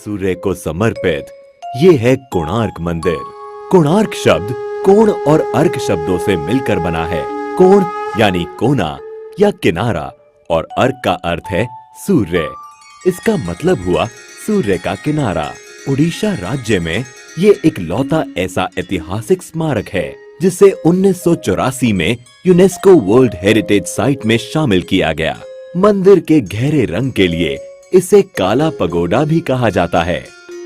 सूर्य को समर्पित ये है कोणार्क मंदिर। कोणार्क शब्द कोण और अर्क शब्दों से मिलकर बना है। कोण यानी कोना या किनारा और अर्क का अर्थ है सूर्य। इसका मतलब हुआ सूर्य का किनारा। उड़ीसा राज्य में ये इकलौता ऐसा ऐतिहासिक स्मारक है जिसे 1984 में यूनेस्को वर्ल्ड हेरिटेज साइट में शामिल किया गया। मंदिर के गहरे रंग के लिए इसे काला पगोडा भी कहा जाता है।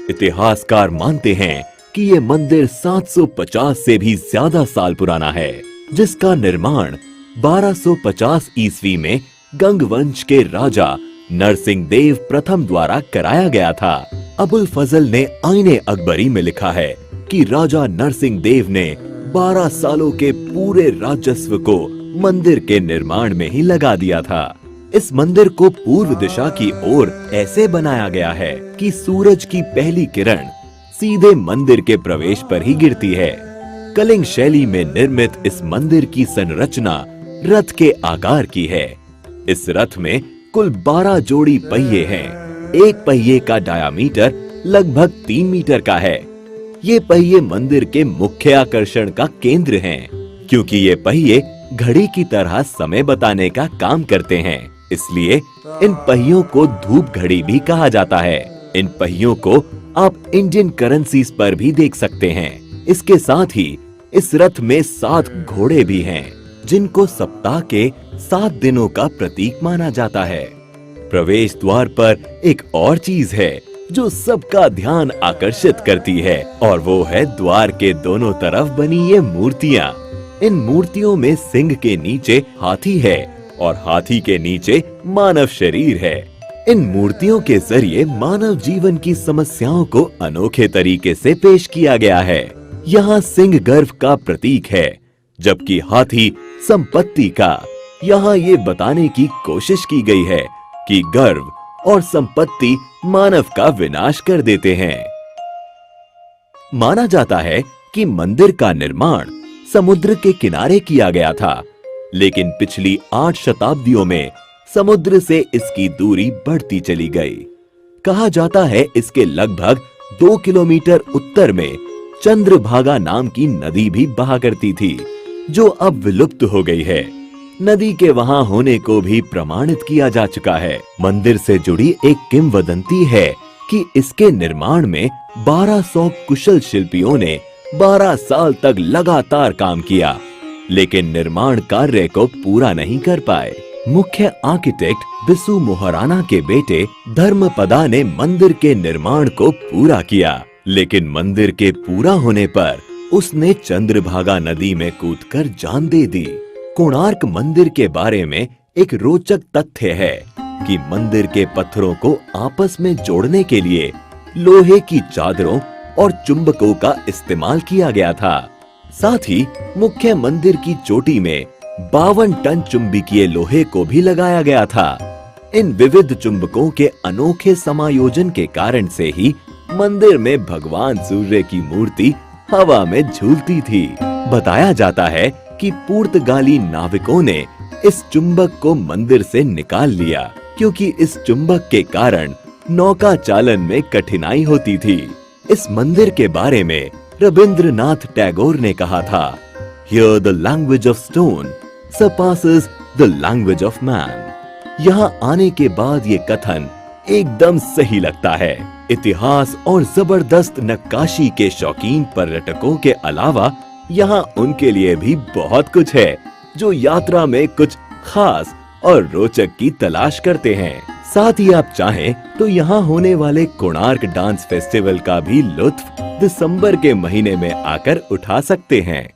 इतिहासकार मानते हैं कि ये मंदिर 750 से भी ज्यादा साल पुराना है, जिसका निर्माण 1250 ईस्वी में गंग वंश के राजा नरसिंह देव प्रथम द्वारा कराया गया था। अबुल फजल ने आईने अकबरी में लिखा है कि राजा नरसिंह देव ने 12 सालों के पूरे राजस्व को मंदिर के निर्माण में ही लगा दिया था। इस मंदिर को पूर्व दिशा की ओर ऐसे बनाया गया है कि सूरज की पहली किरण सीधे मंदिर के प्रवेश पर ही गिरती है। कलिंग शैली में निर्मित इस मंदिर की संरचना रथ के आकार की है। इस रथ में कुल 12 जोड़ी पहिए हैं। एक पहिए का डायामीटर लगभग 3 मीटर का है। ये पहिए मंदिर के मुख्य आकर्षण का केंद्र हैं, क्योंकि ये पहिए घड़ी की तरह समय बताने का काम करते हैं। इसलिए इन पहियों को धूप घड़ी भी कहा जाता है। इन पहियों को आप इंडियन करेंसीज पर भी देख सकते हैं। इसके साथ ही इस रथ में 7 घोड़े भी हैं, जिनको सप्ताह के 7 दिनों का प्रतीक माना जाता है। प्रवेश द्वार पर एक और चीज है जो सबका ध्यान आकर्षित करती है, और वो है द्वार के दोनों तरफ बनी ये मूर्तियाँ। इन मूर्तियों में सिंह के नीचे हाथी है और हाथी के नीचे मानव शरीर है। इन मूर्तियों के जरिए मानव जीवन की समस्याओं को अनोखे तरीके से पेश किया गया है। यहाँ सिंह गर्व का प्रतीक है, जबकि हाथी संपत्ति का। यहाँ ये बताने की कोशिश की गई है कि गर्व और संपत्ति मानव का विनाश कर देते हैं। माना जाता है कि मंदिर का निर्माण समुद्र के किनारे किया गया था, लेकिन पिछली 8 शताब्दियों में समुद्र से इसकी दूरी बढ़ती चली गई। कहा जाता है इसके लगभग 2 किलोमीटर उत्तर में चंद्रभागा नाम की नदी भी बहा करती थी, जो अब विलुप्त हो गई है। नदी के वहां होने को भी प्रमाणित किया जा चुका है। मंदिर से जुड़ी एक किंवदंती है कि इसके निर्माण में 1200 कुशल शिल्पियों ने 12 साल तक लगातार काम किया, लेकिन निर्माण कार्य को पूरा नहीं कर पाए। मुख्य आर्किटेक्ट बिसु मोहराना के बेटे धर्मपदा ने मंदिर के निर्माण को पूरा किया, लेकिन मंदिर के पूरा होने पर उसने चंद्रभागा नदी में कूदकर जान दे दी। कोणार्क मंदिर के बारे में एक रोचक तथ्य है कि मंदिर के पत्थरों को आपस में जोड़ने के लिए लोहे की चादरों और चुंबकों का इस्तेमाल किया गया था। साथ ही मुख्य मंदिर की चोटी में 52 टन चुंबकीय लोहे को भी लगाया गया था। इन विविध चुंबकों के अनोखे समायोजन के कारण से ही मंदिर में भगवान सूर्य की मूर्ति हवा में झूलती थी। बताया जाता है कि पुर्तगाली नाविकों ने इस चुंबक को मंदिर से निकाल लिया, क्योंकि इस चुंबक के कारण नौका चालन में कठिनाई होती थी। इस मंदिर के बारे में रविंद्रनाथ टैगोर ने कहा था, Here the language of stone surpasses the language of man। यहाँ आने के बाद ये कथन एकदम सही लगता है। इतिहास और जबरदस्त नक्काशी के शौकीन पर्यटकों के अलावा यहाँ उनके लिए भी बहुत कुछ है, जो यात्रा में कुछ खास और रोचक की तलाश करते हैं। साथ ही आप चाहें तो यहाँ होने वाले कोणार्क डांस फेस्टिवल का भी लुत्फ दिसंबर के महीने में आकर उठा सकते हैं।